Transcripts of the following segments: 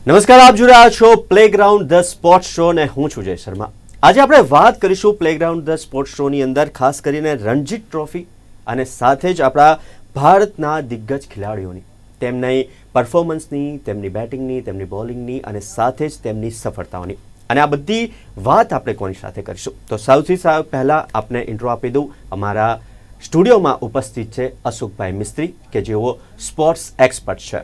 નમસ્કાર, આપ જોઈ રહ્યા છો પ્લેગ્રાઉન્ડ ધ સ્પોર્ટ્સ શો ને હું છું જય શર્મા. આજે આપણે વાત કરીશું પ્લેગ્રાઉન્ડ ધ સ્પોર્ટ્સ શોની અંદર ખાસ કરીને રણજી ટ્રોફી અને સાથે જ આપણા ભારતના દિગ્ગજ ખેલાડીઓની તેમની પરફોર્મન્સની, તેમની બેટિંગની, તેમની બોલિંગની અને સાથે જ તેમની સફળતાઓની અને આ બધી વાત આપણે કોની સાથે કરીશું. તો સૌથી પહેલાં આપને ઇન્ટ્રો આપી દઉં. અમારા સ્ટુડિયોમાં ઉપસ્થિત છે અશોકભાઈ મિસ્ત્રી કે જેઓ સ્પોર્ટ્સ એક્સપર્ટ છે.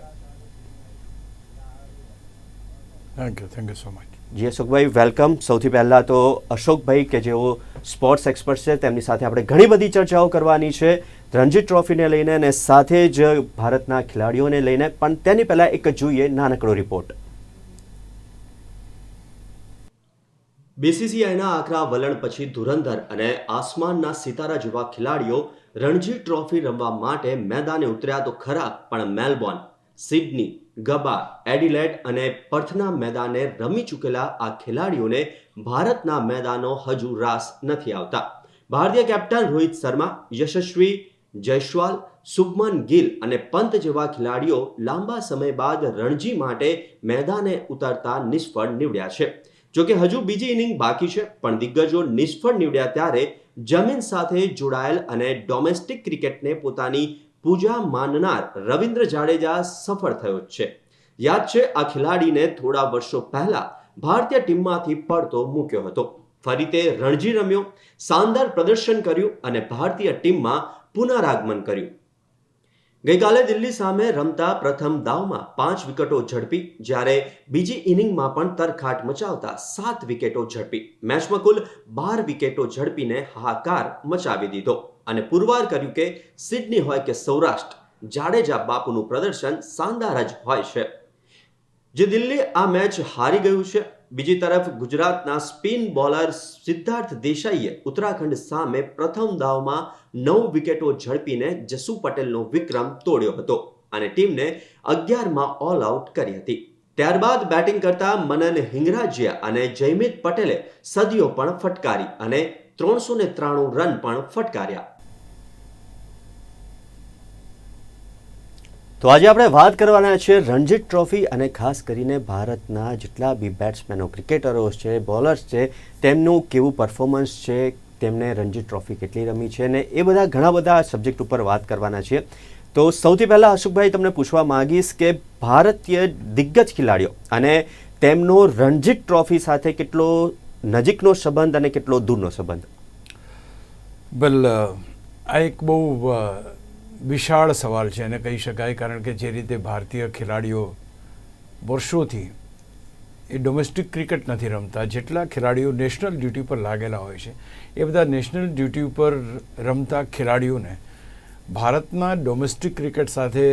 Thank you so much. જી અશોકભાઈ, વેલકમ. સૌથી પહેલાં તો અશોકભાઈ કે જેઓ સ્પોર્ટ્સ એક્સપર્ટ છે તેમની સાથે આપણે ઘણી બધી ચર્ચાઓ કરવાની છે રણજી ટ્રોફીને લઈને અને સાથે જ ભારતના ખેલાડીઓને લઈને, પણ તેની પહેલાં એક જોઈએ નાનકડો રિપોર્ટ. બીસીસીઆઈના આકરા વલણ પછી ધુરંધર અને આસમાનના સિતારા જેવા ખેલાડીઓ રણજી ટ્રોફી રમવા માટે મેદાને ઉતર્યા તો ખરા, પણ મેલબોર્ન, સિડની, ગબા, એડિલેડ અને પર્થના મેદાને રમી ચૂકેલા આ ખેલાડીઓને ભારતના મેદાનો હજુ રાસ નથી આવતા. ભારતીય કેપ્ટન રોહિત શર્મા, યશસ્વી જયસ્વાલ, શુભમન ગિલ અને પંત જેવા ખેલાડીઓ લાંબા સમય બાદ રણજી માટે મેદાને ઉતરતા નિષ્ફળ નીવડ્યા છે. જોકે હજુ બીજી ઇનિંગ બાકી છે, પણ દિગ્ગજો નિષ્ફળ નીવડ્યા ત્યારે જમીન સાથે જોડાયેલ અને ડોમેસ્ટિક ક્રિકેટને પોતાની પૂજા માનનાર રવિન્દ્ર જાડેજા સફળ થયો છે. યાદ છે, આ ખેલાડીને થોડા વર્ષો પહેલા ભારતીય ટીમમાંથી પડતો મૂક્યો હતો. ફરી તે રણજી રમ્યો, શાનદાર પ્રદર્શન કર્યું અને ભારતીય ટીમમાં પુનરાગમન કર્યું. ગઈકાલે દિલ્હી સામે રમતા પ્રથમ દાવમાં 5 વિકેટો ઝડપી, જ્યારે બીજી ઇનિંગમાં પણ તરખાટ મચાવતા 7 વિકેટો ઝડપી. મેચમાં કુલ 12 વિકેટો ઝડપીને હાહાકાર મચાવી દીધો અને પુરવાર કર્યું કે સિડની હોય કે સૌરાષ્ટ્ર, જાડેજા બાપુનું પ્રદર્શન શાનદાર જ હોય છે. જે દિલ્હી આ મેચ હારી ગયું છે. બીજી તરફ ગુજરાતના સ્પિન બોલર સિદ્ધાર્થ દેસાઈએ ઉત્તરાખંડ સામે પ્રથમ દાવમાં 9 વિકેટો ઝડપીને જસુ પટેલનો વિક્રમ તોડ્યો હતો અને ટીમને 11માં ઓલ આઉટ કરી હતી. ત્યારબાદ બેટિંગ કરતા મનન હિંગરાજિયા અને જયમીત પટેલે સદીઓ પણ ફટકારી અને 393 રન પણ ફટકાર્યા. તો આજે આપણે વાત કરવાના છે રણજી ટ્રોફી અને ખાસ કરીને ભારતના જેટલા બી બેટ્સમેનો, ક્રિકેટરો છે, બોલર્સ છે, તેમનું કેવું પરફોર્મન્સ છે, તેમને રણજી ટ્રોફી કેટલી રમી છે અને એ બધા ઘણા બધા સબ્જેક્ટ ઉપર વાત કરવાના છે. તો સૌથી પહેલાં અશોકભાઈ તમને પૂછવા માંગીશ કે ભારતીય દિગ્ગજ ખેલાડીઓ અને તેમનો રણજી ટ્રોફી સાથે કેટલો નજીકનો સંબંધ અને કેટલો દૂરનો સંબંધ? વેલ, આ એક બહુ વિશાળ સવાલ છે એને કહી શકાય, કારણ કે જે રીતે ભારતીય ખેલાડીઓ વર્ષોથી એ ડોમેસ્ટિક ક્રિકેટ નથી રમતા, જેટલા ખેલાડીઓ નેશનલ ડ્યુટી પર લાગેલા હોય છે એ બધા નેશનલ ડ્યુટી ઉપર રમતા ખેલાડીઓને ભારતના ડોમેસ્ટિક ક્રિકેટ સાથે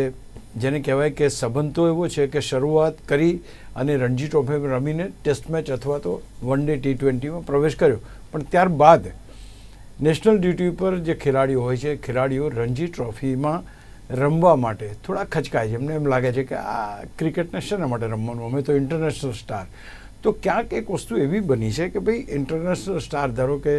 જેને કહેવાય કે સંબંધ તો એવો છે કે શરૂઆત કરી અને રણજી ટ્રોફી રમીને ટેસ્ટ મેચ અથવા તો વન ડે T20માં પ્રવેશ કર્યો, પણ ત્યારબાદ નેશનલ ડ્યુટી પર જે ખેલાડીઓ હોય છે, ખેલાડીઓ રણજી ટ્રોફીમાં રમવા માટે થોડા ખચકાય છે. એમને એમ લાગે છે કે આ ક્રિકેટને શેના માટે રમવાનું, અમે તો ઇન્ટરનેશનલ સ્ટાર. તો ક્યાંક એક વસ્તુ એવી બની છે કે ભાઈ ઇન્ટરનેશનલ સ્ટાર, ધારો કે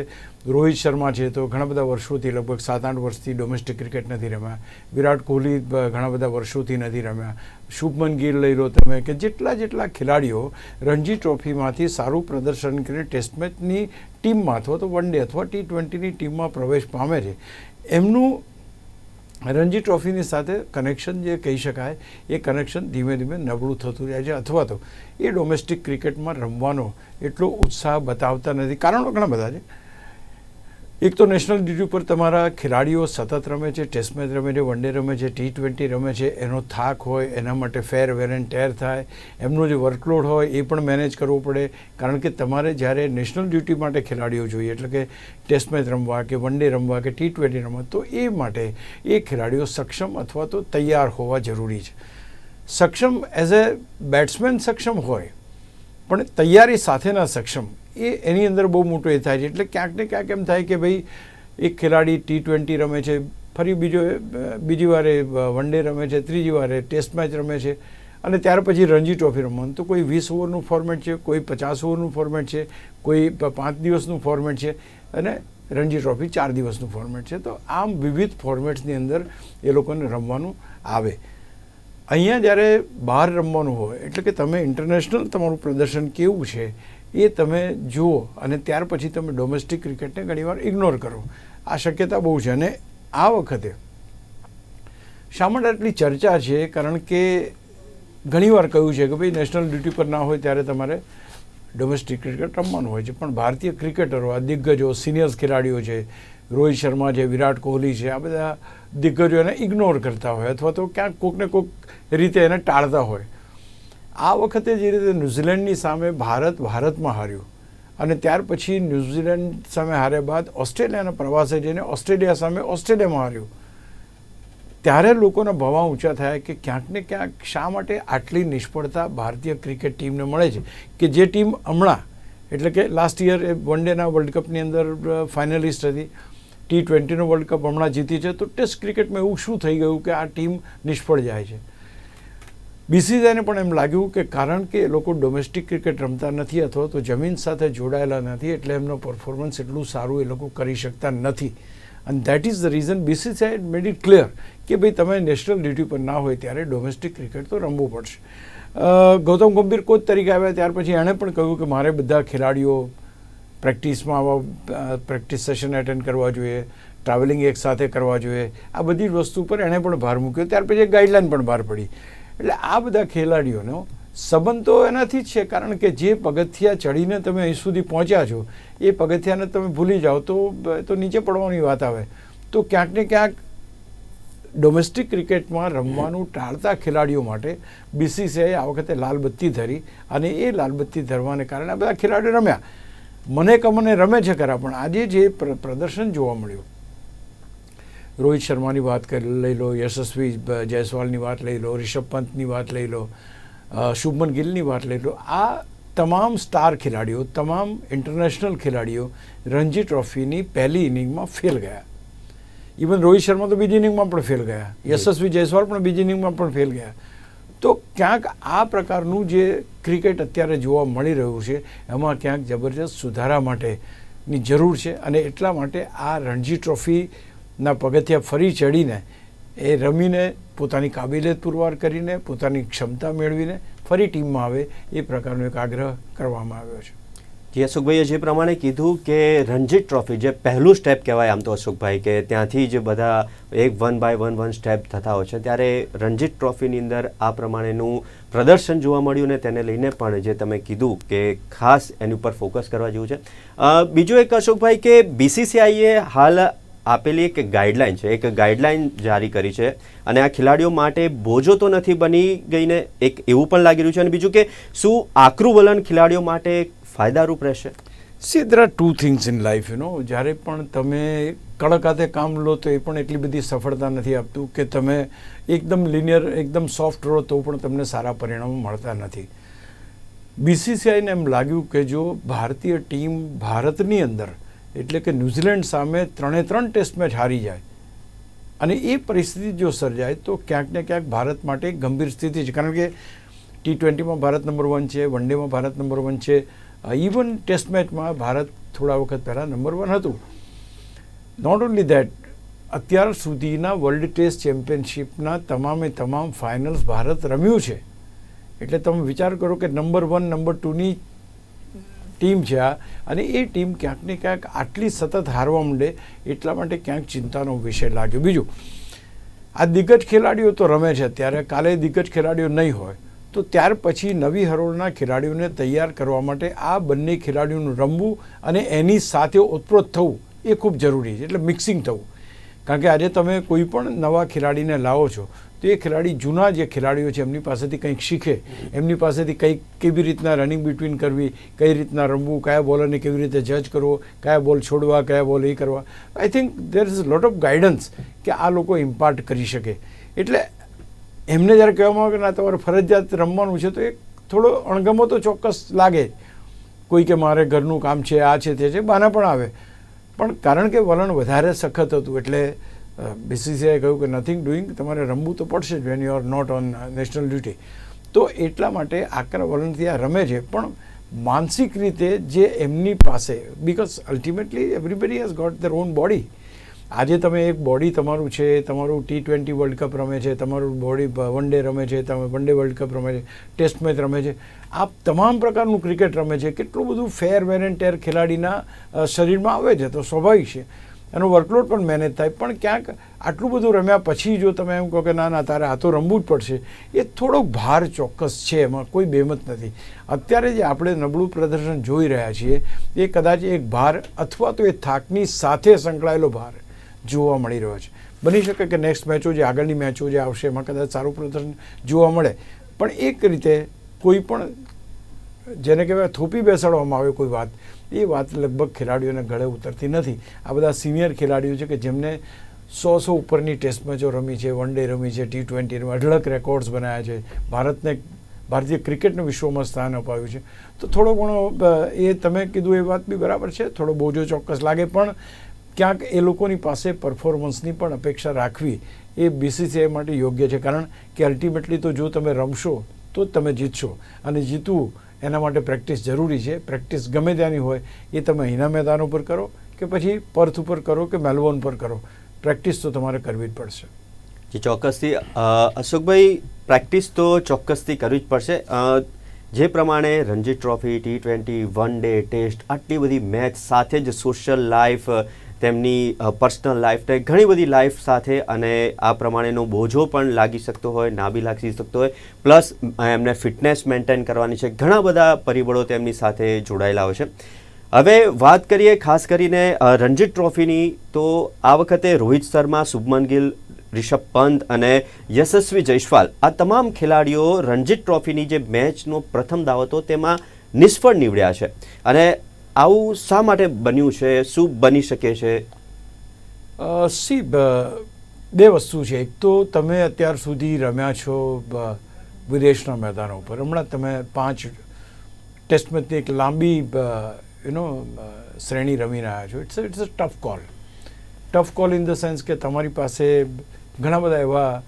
રોહિત શર્મા છે તો ઘણા બધા વર્ષોથી, લગભગ 7-8 વર્ષથી ડોમેસ્ટિક ક્રિકેટ નથી રમ્યા. વિરાટ કોહલી ઘણા બધા વર્ષોથી નથી રમ્યા. શુભમન ગિલ લઈ લો તમે, કે જેટલા ખેલાડીઓ રણજી ટ્રોફીમાંથી સારું પ્રદર્શન કરીને ટેસ્ટ મેચની ટીમમાં અથવા તો વન ડે અથવા T20ની ટીમમાં પ્રવેશ પામે છે, એમનું રણજી ટ્રોફીની સાથે કનેક્શન જે કહી શકાય એ કનેક્શન ધીમે ધીમે નબળું થતું જાય છે, અથવા તો એ ડોમેસ્ટિક ક્રિકેટમાં રમવાનો એટલો ઉત્સાહ બતાવતા નથી. કારણો ઘણા બધા છે. એક તો નેશનલ ડ્યુટી પર તમારા ખેલાડીઓ સતત રમે છે, ટેસ્ટ મેચ રમે છે, વન ડે રમે છે, T20 રમે છે, એનો થાક હોય, એના માટે ફેર વેર એન્ડ ટેર થાય, એમનો જે વર્કલોડ હોય એ પણ મેનેજ કરવો પડે. કારણ કે તમારે જ્યારે નેશનલ ડ્યુટી માટે ખેલાડીઓ જોઈએ, એટલે કે ટેસ્ટ મેચ રમવા કે વન ડે રમવા કે T20 રમવા, તો એ માટે એ ખેલાડીઓ સક્ષમ અથવા તો તૈયાર હોવા જરૂરી છે. સક્ષમ એઝ એ બેટ્સમેન સક્ષમ હોય, પણ તૈયારી સાથેના સક્ષમ, એ એની અંદર બહુ મોટો એ થાય છે. એટલે ક્યાંક ને ક્યાંક એમ થાય કે ભાઈ એક ખેલાડી T20 રમે છે, ફરી બીજી વારે વન ડે રમે છે, ત્રીજી વારે ટેસ્ટ મેચ રમે છે અને ત્યાર પછી રણજી ટ્રોફી રમવાનું. તો કોઈ 20 ઓવરનું ફોર્મેટ છે, કોઈ 50 ઓવરનું ફોર્મેટ છે, કોઈ 5 દિવસનું ફોર્મેટ છે અને રણજી ટ્રોફી 4 દિવસનું ફોર્મેટ છે. તો આમ વિવિધ ફોર્મેટ્સની અંદર એ લોકોને રમવાનું આવે. અહીંયા જ્યારે બહાર રમવાનું હોય એટલે કે તમે ઇન્ટરનેશનલ તમારું પ્રદર્શન કેવું છે એ તમે જુઓ અને ત્યાર પછી તમે ડોમેસ્ટિક ક્રિકેટને ઘણીવાર ઇગ્નોર કરો. આ શક્યતા બહુ છે. અને આ વખતે શા માટે આટલી ચર્ચા છે? કારણ કે ઘણીવાર કહ્યું છે કે ભાઈ નેશનલ ડ્યુટી પર ના હોય ત્યારે તમારે ડોમેસ્ટિક ક્રિકેટ રમવાનું હોય છે, પણ ભારતીય ક્રિકેટરો, આ દિગ્ગજો, સિનિયર્સ ખેલાડીઓ છે, રોહિત શર્મા છે, વિરાટ કોહલી છે, આ બધા દિગ્ગજો એને ઇગ્નોર કરતા હોય અથવા તો ક્યાંક કોઈકને કોઈક રીતે એને ટાળતા હોય. આ વખતે જે રીતે ન્યૂઝીલેન્ડની સામે ભારતમાં હાર્યું અને ત્યાર પછી ન્યૂઝીલેન્ડ સામે હાર્યા બાદ ઓસ્ટ્રેલિયાના પ્રવાસે જઈને ઓસ્ટ્રેલિયા સામે ઓસ્ટ્રેલિયામાં હાર્યું, ત્યારે લોકોના ભવા ઊંચા થયા કે ક્યાંક ને ક્યાંક શા માટે આટલી નિષ્ફળતા ભારતીય ક્રિકેટ ટીમને મળે છે, કે જે ટીમ હમણાં એટલે કે લાસ્ટ યર એ વન ડેના વર્લ્ડ કપની અંદર ફાઇનલિસ્ટ હતી, T20નો વર્લ્ડ કપ હમણાં જીતી છે, તો ટેસ્ટ ક્રિકેટમાં એવું શું થઈ ગયું કે આ ટીમ નિષ્ફળ જાય છે? BCCIને પણ એમ લાગ્યું કે કારણ કે એ લોકો ડોમેસ્ટિક ક્રિકેટ રમતા નથી અથવા તો જમીન સાથે જોડાયેલા નથી એટલે એમનો પરફોર્મન્સ એટલું સારું એ લોકો કરી શકતા નથી. અને that is the reason BCCI made it clear કે ભાઈ તમે નેશનલ ડ્યુટી પર ના હોય ત્યારે ડોમેસ્ટિક ક્રિકેટ તો રમવું પડશે. ગૌતમ ગંભીર કોચ તરીકે આવ્યા ત્યાર પછી એણે પણ કહ્યું કે મારે બધા ખેલાડીઓ પ્રેક્ટિસમાં આવા પ્રેક્ટિસ સેશન એટેન્ડ કરવા જોઈએ, ટ્રાવેલિંગ એક સાથે કરવા જોઈએ, આ બધી વસ્તુ પર એણે પણ ભાર મૂક્યો. ત્યાર પછી એક ગાઈડલાઇન પણ બહાર પડી. એટલે આ બધા ખેલાડીઓનો સંબંધ તો એનાથી જ છે, કારણ કે જે પગથિયા ચડીને તમે અહીં સુધી પહોંચ્યા છો એ પગથિયાને તમે ભૂલી જાઓ તો નીચે પડવાની વાત આવે. તો ક્યાંક ને ક્યાંક ડોમેસ્ટિક ક્રિકેટમાં રમવાનું ટાળતા ખેલાડીઓ માટે BCCI આ વખતે લાલબત્તી ધરી અને એ લાલબત્તી ધરવાને કારણે આ બધા ખેલાડીઓ રમ્યા. મને રમે છે ખરા, પણ આજે જે પ્રદર્શન જોવા મળ્યું, રોહિત શર્માની વાત લઈ લો, યશસ્વી જયસ્વાલની વાત લઈ લો, રિષભ પંતની વાત લઈ લો, શુભમન ગિલની વાત લઈ લો, આ તમામ સ્ટાર ખેલાડીઓ, તમામ ઇન્ટરનેશનલ ખેલાડીઓ રણજી ટ્રોફીની પહેલી ઇનિંગમાં ફેલ ગયા. ઇવન રોહિત શર્મા તો બીજી ઇનિંગમાં પણ ફેલ ગયા, યશસ્વી જયસ્વાલ પણ બીજી ઇનિંગમાં પણ ફેલ ગયા. તો ક્યાંક આ પ્રકારનું જે ક્રિકેટ અત્યારે જોવા મળી રહ્યું છે એમાં ક્યાંક જબરજસ્ત સુધારા માટેની જરૂર છે. અને એટલા માટે આ રણજી ટ્રોફીના પગથિયા ફરી ચડીને એ રમીને પોતાની કાબિલિયત પુરવાર કરીને પોતાની ક્ષમતા મેળવીને ફરી ટીમમાં આવે એ પ્રકારનો એક આગ્રહ કરવામાં આવ્યો છે. જી, અશોકભાઈએ જે પ્રમાણે કીધું કે રણજી ટ્રોફી જે પહેલું સ્ટેપ કહેવાય આમ તો અશોકભાઈ, કે ત્યાંથી જ બધા એક 1 by 1 સ્ટેપ થતા હોય છે, ત્યારે રણજી ટ્રોફીની અંદર આ પ્રમાણેનું પ્રદર્શન જોવા મળ્યું અને તેને લઈને પણ જે તમે કીધું કે ખાસ એની ઉપર ફોકસ કરવા જેવું છે. બીજું એક અશોકભાઈ કે BCCIએ હાલ આપેલી એક ગાઈડલાઇન છે, એક ગાઈડલાઇન જારી કરી છે અને આ ખેલાડીઓ માટે બોજો તો નથી બની ગઈને, એક એવું પણ લાગી રહ્યું છે. અને બીજું કે શું આકરું વલણ ખેલાડીઓ માટે ફાયદારૂપ રહેશે? See, there are two things in life, જ્યારે પણ તમે કડક હાથે કામ લો તો એ પણ એટલી બધી સફળતા નથી આપતું કે તમે એકદમ લિનિયર, એકદમ સોફ્ટ રહો તો પણ તમને સારા પરિણામો મળતા નથી. BCCIને એમ લાગ્યું કે જો ભારતીય ટીમ ભારતની અંદર એટલે કે ન્યૂઝીલેન્ડ સામે 3 ટેસ્ટ મેચ હારી જાય અને એ પરિસ્થિતિ જો સર્જાય તો ક્યાંક ને ક્યાંક ભારત માટે એક ગંભીર સ્થિતિ છે. કારણ કે T20માં ભારત નંબર 1 છે, વન ડેમાં ભારત નંબર 1 છે, ઇવન ટેસ્ટ મેચમાં ભારત થોડા વખત પહેલાં નંબર 1 હતું. નોટ ઓનલી દેટ, અત્યાર સુધીના વર્લ્ડ ટેસ્ટ ચેમ્પિયનશિપના તમામ ફાઇનલ્સ ભારત રમ્યું છે. એટલે તમે વિચાર કરો કે નંબર 1, નંબર 2ની ટીમ છે આ, અને એ ટીમ ક્યાંક ને ક્યાંક આટલી સતત હારવા માંડે એટલા માટે ક્યાંક ચિંતાનો વિષય લાગ્યો. બીજું, આ દિગ્ગજ ખેલાડીઓ તો રમે છે, ત્યારે કાલે દિગ્ગજ ખેલાડીઓ નહીં હોય તો ત્યાર પછી નવી હરોળના ખેલાડીઓને તૈયાર કરવા માટે આ બંને ખેલાડીઓનું રમવું અને એની સાથે ઓતપ્રોત થવું એ ખૂબ જરૂરી છે. એટલે મિક્સિંગ થવું, કારણ કે આજે તમે કોઈ પણ નવા ખેલાડીને લાવો છો તો એ ખેલાડી જૂના જે ખેલાડીઓ છે એમની પાસેથી કંઈક શીખે, એમની પાસેથી કેવી રીતના રનિંગ બિટવીન કરવી, કઈ રીતના રમવું, કયા બોલરને કેવી રીતે જજ કરવો, કયા બોલ છોડવા, કયા બોલ એ કરવા. I think there is lot of guidance કે આ લોકો ઇમ્પાર્ટ કરી શકે. એટલે એમને જ્યારે કહેવામાં આવે કે ના તમારે ફરજિયાત રમવાનું છે તો એ થોડો અણગમો તો ચોક્કસ લાગે. કોઈ કે મારે ઘરનું કામ છે, આ છે, તે છે, બહાના પણ આવે. પણ કારણ કે વલણ વધારે સખત હતું એટલે BCCIએ કહ્યું કે નથિંગ ડુઈંગ, તમારે રમવું તો પડશે જ when you are not on national duty. તો એટલા માટે આકરા વલણથી આ રમે છે, પણ માનસિક રીતે જે એમની પાસે, because ultimately everybody has got their own body, આજે તમે એક બોડી તમારું છે, તમારું T20 વર્લ્ડ કપ રમે છે, તમારું બોડી વન ડે રમે છે, તમે વન ડે વર્લ્ડ કપ રમે છે, ટેસ્ટ મેચ રમે છે, આ તમામ પ્રકારનું ક્રિકેટ રમે છે. કેટલું બધું ફેર વેર એન્ડ ટેર ખેલાડીના શરીરમાં આવે છે, તો સ્વાભાવિક છે એનો વર્કલોડ પણ મેનેજ થાય. પણ ક્યાંક આટલું બધું રમ્યા પછી જો તમે એમ કહો કે ના તારે આ તો રમવું જ પડશે, એ થોડોક ભાર ચોક્કસ છે, એમાં કોઈ બેમત નથી. અત્યારે જે આપણે નબળું પ્રદર્શન જોઈ રહ્યા છીએ એ કદાચ એક ભાર અથવા તો એ થાકની સાથે સંકળાયેલો ભાર જોવા મળી રહ્યો છે. બની શકે કે નેક્સ્ટ મેચો જે આગળની મેચો જે આવશે એમાં કદાચ સારું પ્રદર્શન જોવા મળે, પણ એક રીતે કોઈ પણ જેને કહેવાય થોપી બેસાડવામાં આવે કોઈ વાત, એ વાત લગભગ ખેલાડીઓને ગળે ઉતરતી નથી. આ બધા સિનિયર ખેલાડીઓ છે કે જેમને 100 ઉપરની ટેસ્ટ મેચો રમી છે, વન ડે રમી છે, T20 રમી, અઢળક રેકોર્ડ્સ બનાવ્યા છે, ભારતીય ક્રિકેટનું વિશ્વમાં સ્થાન અપાવ્યું છે. તો થોડો ઘણો એ તમે કીધું એ વાત બી બરાબર છે, થોડો બોજો ચોક્કસ લાગે, પણ ક્યાંક એ લોકોની પાસે પરફોર્મન્સની પણ અપેક્ષા રાખવી એ BCCI માટે યોગ્ય છે. કારણ કે અલ્ટિમેટલી તો જો તમે રમશો તો જ તમે જીતશો, અને જીતવું એના માટે પ્રેક્ટિસ જરૂરી છે. પ્રેક્ટિસ ગમે ત્યાંની હોય, એ તમે અહીંના મેદાન ઉપર કરો કે પછી પર્થ ઉપર કરો કે મેલબોર્ન પર કરો, પ્રેક્ટિસ તો તમારે કરવી જ પડશે. જી ચોક્કસથી અશોકભાઈ, પ્રેક્ટિસ તો ચોક્કસથી કરવી જ પડશે. જે પ્રમાણે Ranji trophy, T20, one day, test, આટલી બધી મેચ સાથે જ સોશિયલ લાઈફ, તેમની પર્સનલ લાઈફ, ઘણી બધી લાઈફ સાથે, અને આ પ્રમાણેનો બોજો પણ લાગી શકતો હોય, ના બી લાગી શકતો હોય, પ્લસ એમને ફિટનેસ મેન્ટેન કરવાની છે, ઘણા બધા પરિબળો તેમની સાથે જોડાયેલા હોય છે. હવે વાત કરીએ ખાસ કરીને રણજી ટ્રોફીની, તો આ વખતે રોહિત શર્મા, શુભમન ગિલ, રિષભ પંત અને યશસ્વી જયસ્વાલ, આ તમામ ખેલાડીઓ રણજી ટ્રોફીની જે મેચનો પ્રથમ દાવ હતો તેમાં નિષ્ફળ નીવડ્યા છે. અને આવું શા માટે બન્યું છે? શું બની શકે છે? બે વસ્તુ છે. એક તો તમે અત્યાર સુધી રમ્યા છો વિદેશના મેદાનો ઉપર, હમણાં તમે 5 ટેસ્ટ મેચની એક લાંબી શ્રેણી રમી રહ્યા છો. It's a tough call. Tough call in the sense કે તમારી પાસે ઘણા બધા એવા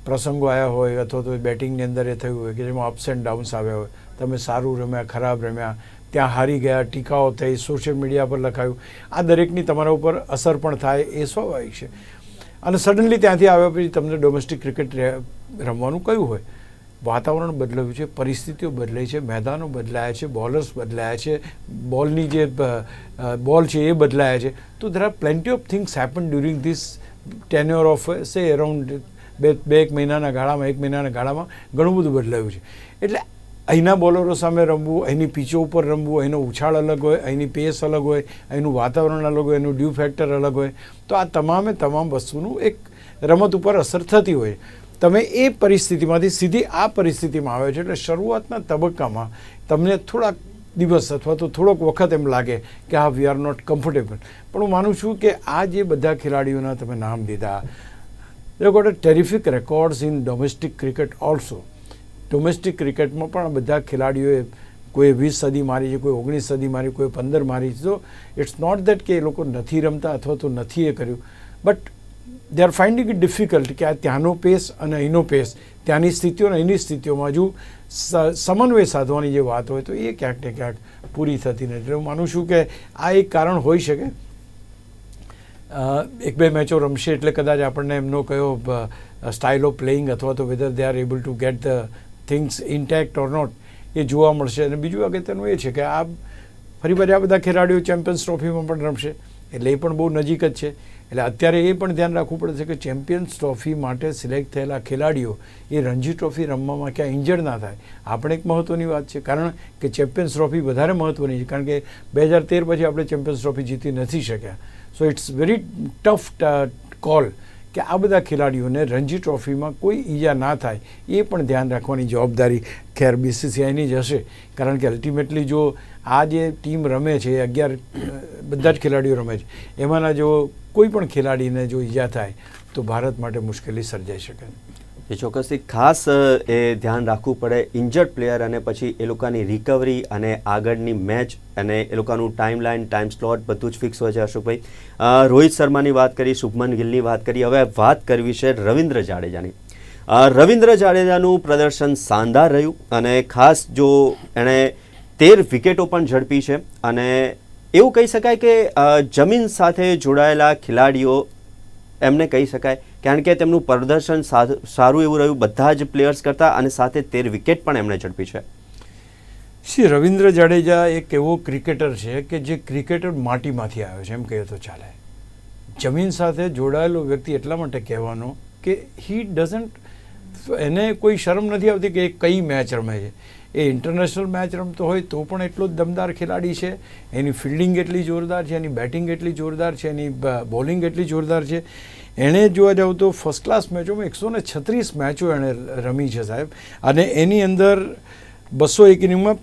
પ્રસંગો આવ્યા હોય, અથવા તો બેટિંગની અંદર એ થયું હોય કે જેમાં અપ્સ એન્ડ ડાઉન્સ આવ્યા હોય. તમે સારું રમ્યા, ખરાબ રમ્યા, ત્યાં હારી ગયા, ટીકાઓ થઈ, સોશિયલ મીડિયા પર લખાયું, આ દરેકની તમારા ઉપર અસર પણ થાય, એ સ્વાભાવિક છે. અને સડનલી ત્યાંથી આવ્યા પછી તમને ડોમેસ્ટિક ક્રિકેટ રમવાનું કયું હોય, વાતાવરણ બદલાયું છે, પરિસ્થિતિઓ બદલાઈ છે, મેદાનો બદલાયા છે, બોલર્સ બદલાયા છે, બોલની જે બોલ છે એ બદલાયા છે. તો there are plenty of things happen during this tenure of say around એક મહિનાના ગાળામાં ઘણું બધું બદલાયું છે. એટલે અહીંના બોલરો સામે રમવું, અહીંની પીચો ઉપર રમવું, અહીંનો ઉછાળ અલગ હોય, અહીંની પેસ અલગ હોય, અહીંનું વાતાવરણ અલગ હોય, એનું ડ્યુ ફેક્ટર અલગ હોય. તો આ તમામ વસ્તુનું એક રમત ઉપર અસર થતી હોય. તમે એ પરિસ્થિતિમાંથી સીધી આ પરિસ્થિતિમાં આવે છે, એટલે શરૂઆતના તબક્કામાં તમને થોડાક દિવસ અથવા તો થોડોક વખત એમ લાગે કે હા વી આર નોટ કમ્ફર્ટેબલ. પણ હું માનું છું કે આ જે બધા ખેલાડીઓના તમે નામ દીધા, they got a terrific records in domestic cricket also. Domestic ક્રિકેટમાં પણ બધા ખેલાડીઓએ કોઈ 20 સદી મારી છે, કોઈ 19 સદી મારી, કોઈ 15 મારી છે. તો ઇટ્સ નોટ દેટ કે એ લોકો નથી રમતા અથવા તો નથી એ કર્યું, but they are finding it difficult કે આ ત્યાંનો પેસ અને અહીંનો પેસ, ત્યાંની સ્થિતિઓ અને અહીંની સ્થિતિઓમાં જો સમન્વય સાધવાની જે વાત હોય તો એ ક્યાંક ને ક્યાંક પૂરી થતી નથી. એટલે હું માનું છું કે આ એક કારણ હોઈ શકે. 1-2 મેચો રમશે એટલે કદાચ આપણને એમનો કયો સ્ટાઇલ ઓફ પ્લેઇંગ અથવા તો whether they are able to get the things intact or not એ જોવા મળશે. અને બીજું અગત્યનું એ છે કે આ ફરી આ બધા ખેલાડીઓ ચેમ્પિયન્સ ટ્રોફીમાં પણ રમશે, એટલે એ પણ બહુ નજીક જ છે. એટલે અત્યારે એ પણ ધ્યાન રાખવું પડશે કે ચેમ્પિયન્સ ટ્રોફી માટે સિલેક્ટ થયેલા ખેલાડીઓ એ રણજી ટ્રોફી રમવામાં ક્યાં ઇન્જર્ડ ના થાય. આ પણ એક મહત્ત્વની વાત છે, કારણ કે ચેમ્પિયન્સ ટ્રોફી વધારે મહત્ત્વની છે, કારણ કે 2013 પછી આપણે ચેમ્પિયન્સ ટ્રોફી જીતી નથી શક્યા. So it's very tough call કે આ બધા ખેલાડીઓને રણજી ટ્રોફીમાં કોઈ ઈજા ના થાય એ પણ ધ્યાન રાખવાની જવાબદારી ખેર BCCIની જ હશે. કારણ કે અલ્ટિમેટલી જો આ જે ટીમ રમે છે, 11 બધા જ ખેલાડીઓ રમે છે, એમાંના જો કોઈ પણ ખેલાડીને જો ઈજા થાય તો ભારત માટે મુશ્કેલી સર્જાઈ શકે. એ ચોક્કસથી ખાસ એ ધ્યાન રાખવું પડે ઇન્જર્ડ પ્લેયર, અને પછી એ લોકોની રિકવરી અને આગળની મેચ અને એ લોકોનું ટાઈમલાઈન, ટાઈમ સ્લોટ બધું જ ફિક્સ હોય છે. અશોકભાઈ, રોહિત શર્માની વાત કરી, શુભમન ગિલની વાત કરી, હવે વાત કરવી છે રવિન્દ્ર જાડેજાની. રવિન્દ્ર જાડેજાનું પ્રદર્શન શાનદાર રહ્યું, અને ખાસ જો એણે 13 વિકેટો પણ ઝડપી છે. અને એવું કહી શકાય કે જમીન સાથે જોડાયેલા ખેલાડીઓ એમને કહી શકાય, કારણ કે તેમનું પ્રદર્શન સારું એવું રહ્યું બધા જ પ્લેયર્સ કરતાં, અને સાથે 13 વિકેટ પણ એમણે ઝડપી છે. શ્રી રવિન્દ્ર જાડેજા એક એવો ક્રિકેટર છે કે જે ક્રિકેટર માટીમાંથી આવ્યો છે એમ કહીએ તો ચાલે. જમીન સાથે જોડાયેલો વ્યક્તિ એટલા માટે કહેવાનો કે હી ડઝન્ટ, એને કોઈ શરમ નથી આવતી કે એ કઈ મેચ રમે છે. એ ઇન્ટરનેશનલ મેચ રમતો હોય તો પણ એટલો જ દમદાર ખેલાડી છે. એની ફિલ્ડિંગ એટલી જોરદાર છે, એની બેટિંગ એટલી જોરદાર છે, એની બોલિંગ એટલી જોરદાર છે. એણે જોવા જાવ તો ફર્સ્ટ ક્લાસ મેચોમાં 136 મેચો એણે રમી છે સાહેબ, અને એની અંદર 201 ઇનિંગમાં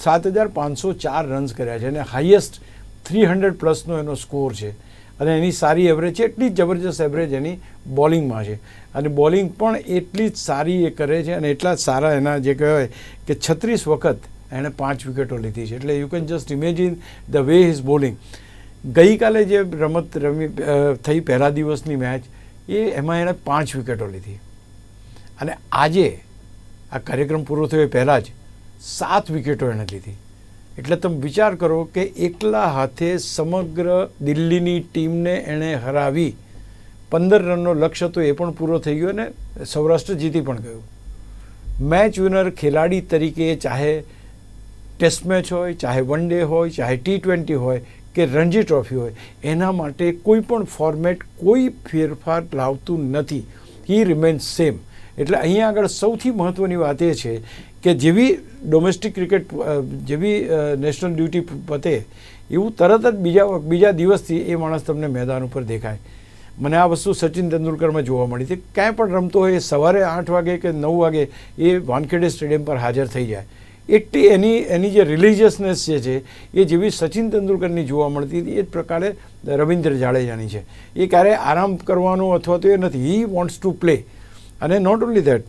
7,504 રન્સ કર્યા છે, અને હાઈએસ્ટ 300+ એનો સ્કોર છે, અને એની સારી એવરેજ છે. એટલી જ જબરજસ્ત એવરેજ એની બોલિંગમાં છે, અને બોલિંગ પણ એટલી જ સારી એ કરે છે, અને એટલા જ સારા એના જે કહેવાય કે 36 વખત એણે 5 વિકેટો લીધી છે. એટલે you can just imagine the way his bowling. ગઈકાલે જે રમત થઈ પહેલા દિવસની મેચ, એમાં એણે 5 વિકેટો લીધી, અને આજે આ કાર્યક્રમ પૂરો થયો એ પહેલાં જ 7 વિકેટો એણે લીધી. એટલે તમે વિચાર કરો કે એકલા હાથે સમગ્ર દિલ્હીની ટીમને એણે હરાવી 15 રનનો લક્ષ્ય તો એ પણ પૂરો થઈ ગયો, અને સૌરાષ્ટ્ર જીતી પણ ગયું. મેચ વિનર ખેલાડી તરીકે ચાહે ટેસ્ટ મેચ હોય, ચાહે વન ડે હોય, ચાહે T20 હોય કે રણજી ટ્રોફી હોય, એના માટે કોઈ પણ ફોર્મેટ કોઈ ફેરફાર લાવતું નથી. હી રિમેન્સ સેમ. એટલે અહીંયા આગળ સૌથી મહત્ત્વની વાત એ છે કે જેવી ડોમેસ્ટિક ક્રિકેટ, જેવી નેશનલ ડ્યુટી પતે એવું તરત જ બીજા દિવસથી એ માણસ તમને મેદાન ઉપર દેખાય. મને આ વસ્તુ સચિન તેંડુલકરમાં જોવા મળી હતી. ક્યાંય પણ રમતો હોય, સવારે 8 વાગે કે 9 વાગે એ વાનખેડે સ્ટેડિયમ પર હાજર થઈ જાય. એટલી એની જે રિલિજિયસનેસ છે એ જેવી સચિન તેંડુલકરની જોવા મળતી હતી, એ જ પ્રકારે રવિન્દ્ર જાડેજાની છે. એ ક્યારેય આરામ કરવાનો અથવા તો એ નથી. He wants to play. અને નોટ ઓન્લી દેટ,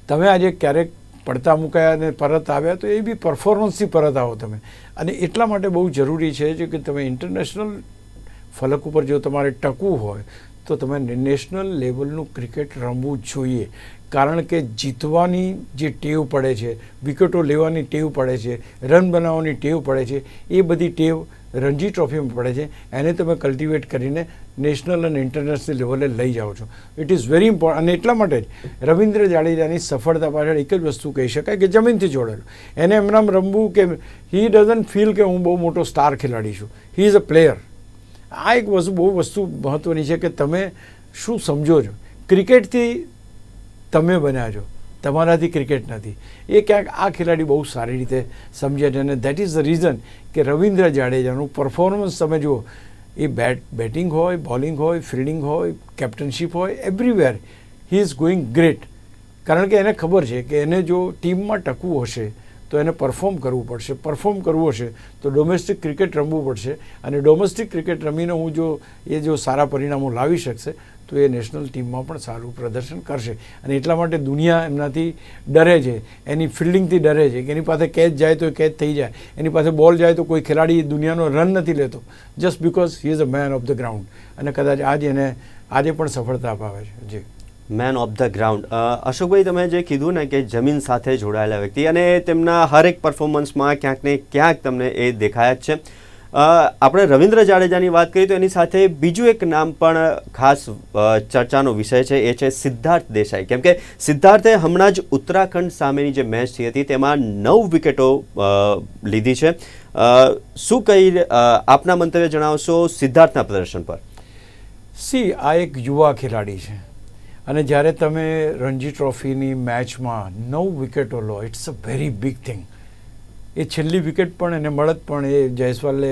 તમે આજે ક્યારેક પડતા મુકાયા અને પરત આવ્યા તો એ બી પરફોર્મન્સથી પરત આવો તમે. અને એટલા માટે બહુ જરૂરી છે કે તમે ઇન્ટરનેશનલ ફલક ઉપર જો તમારે ટકવું હોય તો તમે નેશનલ લેવલનું ક્રિકેટ રમવું જોઈએ. કારણ કે જીતવાની જે ટેવ પડે છે, વિકેટો લેવાની ટેવ પડે છે, રન બનાવવાની ટેવ પડે છે, એ બધી ટેવ રણજી ટ્રોફીમાં પડે છે. એને તમે કલ્ટિવેટ કરીને નેશનલ અને ઇન્ટરનેશનલ લેવલે લઈ જાઓ છો. It is very important. અને એટલા માટે જ રવિન્દ્ર જાડેજાની સફળતા પાછળ એક જ વસ્તુ કહી શકાય કે જમીનથી જોડેલું. એને એમનામ રમવું કે હી ડઝન્ટ ફીલ કે હું બહુ મોટો સ્ટાર ખેલાડી છું. He is a player. આ એક બહુ વસ્તુ મહત્ત્વની છે કે તમે શું સમજો છો. ક્રિકેટથી તમે બન્યા છો, તમારાથી ક્રિકેટ નથી. એ ક્યાંક આ ખેલાડી બહુ સારી રીતે સમજે છે, અને દેટ ઇઝ ધ રીઝન કે રવિન્દ્ર જાડેજાનું પરફોર્મન્સ તમે જુઓ, એ બેટિંગ હોય, બોલિંગ હોય, ફિલ્ડિંગ હોય, કેપ્ટનશીપ હોય, everywhere he is going great. કારણ કે એને ખબર છે કે એને જો ટીમમાં ટકવું હશે તો એને પરફોર્મ કરવું પડશે. પરફોર્મ કરવું હશે તો ડોમેસ્ટિક ક્રિકેટ રમવું પડશે, અને ડોમેસ્ટિક ક્રિકેટ રમીને જો સારા પરિણામો લાવી શકશે તો એ નેશનલ ટીમમાં પણ સારું પ્રદર્શન કરશે. અને એટલા માટે દુનિયા એમનાથી ડરે છે, એની ફિલ્ડિંગથી ડરે છે કે એની પાસે કેચ જાય તો કેચ થઈ જાય, એની પાસે બોલ જાય તો કોઈ ખેલાડી દુનિયાનો રન નથી લેતો, just because he is a man of the ground. અને કદાચ આજે પણ સફળતા અપાવે છે. જી, મેન ઓફ ધ ગ્રાઉન્ડ. અશોકભાઈ, તમે જે કીધું ને કે જમીન સાથે જોડાયેલા વ્યક્તિ, અને તેમના હરેક પરફોર્મન્સમાં ક્યાંક ને ક્યાંક તમને એ દેખાયા જ છે. આપણે રવિન્દ્ર જાડેજાની વાત કરીએ તો એની સાથે બીજું એક નામ પણ ખાસ ચર્ચાનો વિષય છે, એ છે સિદ્ધાર્થ દેસાઈ. કેમ કે સિદ્ધાર્થે હમણાં જ ઉત્તરાખંડ સામેની જે મેચ થઈ હતી તેમાં 9 વિકેટો લીધી છે. શું કહી આપના મંતવ્ય જણાવશો સિદ્ધાર્થના પ્રદર્શન પર? આ એક યુવા ખેલાડી છે, અને જ્યારે તમે રણજી ટ્રોફીની મેચમાં 9 વિકેટો લો, it's a very big thing. એ છેલ્લી વિકેટ પણ એને મળત, પણ એ જયસ્વાલે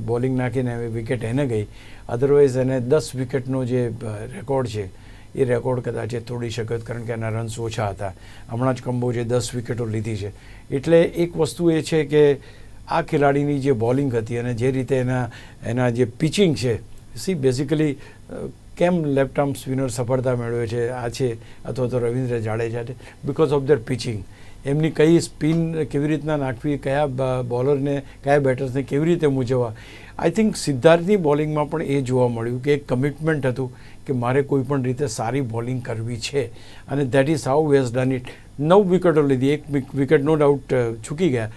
બોલિંગ નાખીને વિકેટ એને ગઈ. અધરવાઇઝ એને 10 વિકેટનો જે રેકોર્ડ છે એ રેકોર્ડ કદાચ એ તોડી શક્યો, કારણ કે એના રન્સ ઓછા હતા. હમણાં જ કંબોજે 10 વિકેટો લીધી છે. એટલે એક વસ્તુ એ છે કે આ ખેલાડીની જે બોલિંગ હતી અને જે રીતે એના જે પિચિંગ છે, બેઝિકલી કેમ લેફ્ટ આર્મ સ્પિનર સફળતા મેળવે છે આ છે અથવા તો રવિન્દ્ર જાડેજા છે, બિકોઝ ઓફ ધેર પિચિંગ. એમની કઈ સ્પિન કેવી રીતના નાખવી, કયા બોલરને, કયા બેટર્સને કેવી રીતે મૂંઝવવા. આઈ થિંક સિદ્ધાર્થની બોલિંગમાં પણ એ જોવા મળ્યું કે એક કમિટમેન્ટ હતું કે મારે કોઈ પણ રીતે સારી બોલિંગ કરવી છે, અને that is how we has done it. 9 વિકેટો લીધી, એક વિકેટ નો ડાઉટ ચૂકી ગયા.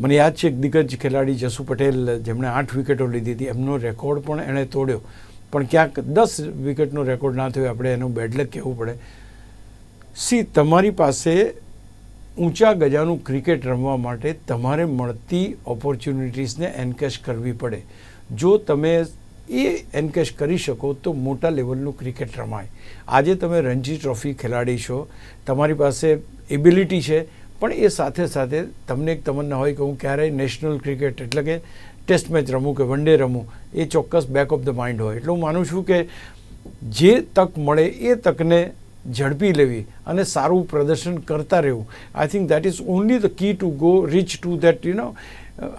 મને યાદ છે એક દિગ્ગજ ખેલાડી જસુ પટેલ, જેમણે 8 વિકેટો લીધી હતી, એમનો રેકોર્ડ પણ એણે તોડ્યો. પણ ક્યાંક 10 વિકેટનો રેકોર્ડ ના થયો આપણે એનું બેડલક કહેવું પડે. તમારી પાસે ઊંચા ગજાનું ક્રિકેટ રમવા માટે તમારે મળતી ઓપોર્ચ્યુનિટીઝને એન્કેશ કરવી પડે. જો તમે એ એન્કેશ કરી શકો તો મોટા લેવલનું ક્રિકેટ રમાય. આજે તમે રણજી ટ્રોફી ખેલાડી છો, તમારી પાસે એબિલિટી છે, પણ એ સાથે સાથે તમને એક તમન્ના હોય કે હું ક્યારેય નેશનલ ક્રિકેટ એટલે કે ટેસ્ટ મેચ રમું કે વન ડે રમું, એ ચોક્કસ બેક ઓફ ધ માઇન્ડ હોય. એટલે હું માનું છું કે જે તક મળે એ તકને ઝડપી લેવી અને સારું પ્રદર્શન કરતા રહેવું. I think that is only the key to go reach to that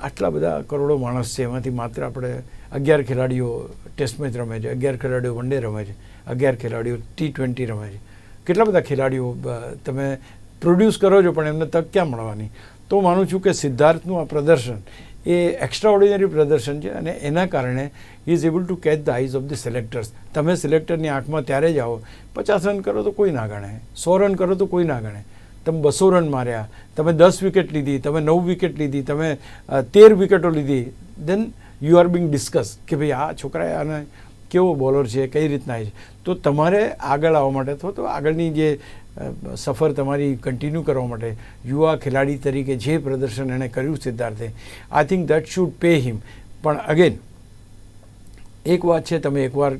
આટલા બધા કરોડો માણસ છે, એમાંથી માત્ર આપણે 11 ખેલાડીઓ ટેસ્ટ મેચ રમે છે, 11 ખેલાડીઓ વન ડે રમે છે, 11 ખેલાડીઓ T20 રમે છે. કેટલા બધા ખેલાડીઓ તમે પ્રોડ્યુસ કરો છો, પણ એમને તક ક્યાં મળવાની? તો માનું છું કે સિદ્ધાર્થનું આ પ્રદર્શન એ એક્સ્ટ્રા ઓર્ડિનરી પ્રદર્શન છે અને એના કારણે he is able to catch the eyes of the selectors. તમે સિલેક્ટરની આંખમાં ત્યારે જ આવો. 50 રન કરો તો કોઈ ના ગણે, 100 રન કરો તો કોઈ ના ગણે. તમે 200 રન માર્યા, તમે 10 વિકેટ લીધી, તમે 9 વિકેટ લીધી, તમે 13 વિકેટો લીધી, then you are being discuss કે ભાઈ આ છોકરાએ આને કેવો બોલર છે, કઈ રીતના છે. તો તમારે આગળ આવવા માટે અથવા તો આગળની જે સફર તમારી કન્ટિન્યુ કરવા માટે યુવા ખેલાડી તરીકે જે પ્રદર્શન એણે કર્યું સિદ્ધાર્થે, I think that should pay him. પણ અગેન એક વાત છે, તમે એકવાર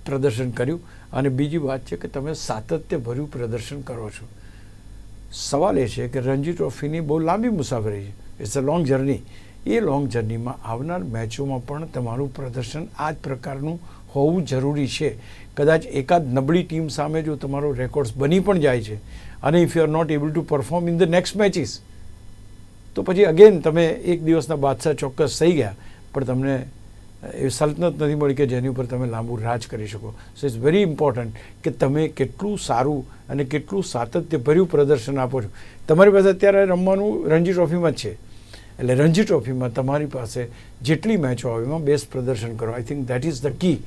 પ્રદર્શન કર્યું અને બીજી વાત છે કે તમે સાતત્યભર્યું પ્રદર્શન કરો છો. સવાલ એ છે કે રણજી ટ્રોફીની બહુ લાંબી મુસાફરી છે, ઇટ્સ અ લોંગ જર્ની. એ લોંગ જર્નીમાં આવનાર મેચોમાં પણ તમારું પ્રદર્શન આ જ પ્રકારનું હોવું જરૂરી છે. કદાચ એકાદ નબળી ટીમ સામે જો તમારો રેકોર્ડ્સ બની પણ જાય છે અને if you are not able to perform in the next matches, તો પછી અગેન તમે એક દિવસના બાદશાહ ચોક્કસ થઈ ગયા, પણ તમને એ સલ્તનત નથી મળી કે જેની ઉપર તમે લાંબુ રાજ કરી શકો. સો ઇટ્સ વેરી ઇમ્પોર્ટન્ટ કે તમે કેટલું સારું અને કેટલું સાતત્યભર્યું પ્રદર્શન આપો છો. તમારી પાસે અત્યારે રમવાનું રણજી ટ્રોફીમાં જ છે, એટલે રણજી ટ્રોફીમાં તમારી પાસે જેટલી મેચો આવે એમાં બેસ્ટ પ્રદર્શન કરો. I think that is the key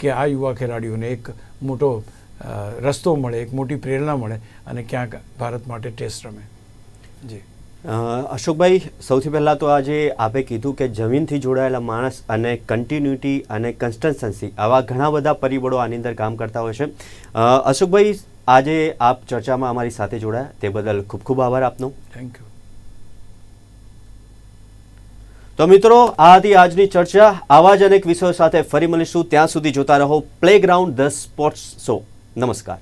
કે આ યુવા ખેલાડીઓને એક મોટો રસ્તો મળે, એક મોટી પ્રેરણા મળે અને ક્યાંક ભારત માટે ટેસ્ટ રમે. જી અશોકભાઈ, સૌથી પહેલાં તો આજે આપે કીધું કે જમીનથી જોડાયેલા માણસ અને કન્ટિન્યુટી અને કન્સિસ્ટન્સી આવા ઘણા બધા પરિબળો આની અંદર કામ કરતા હોય છે. અશોકભાઈ, આજે આપ ચર્ચામાં અમારી સાથે જોડાયા તે બદલ ખૂબ ખૂબ આભાર આપનો. Thank you. તો મિત્રો, આ હતી આજની ચર્ચા. આવા જ અનેક વિષયો સાથે ફરી મળીશું. ત્યાં સુધી જોતા રહો પ્લેગ્રાઉન્ડ ધ સ્પોર્ટ્સ શો. નમસ્કાર.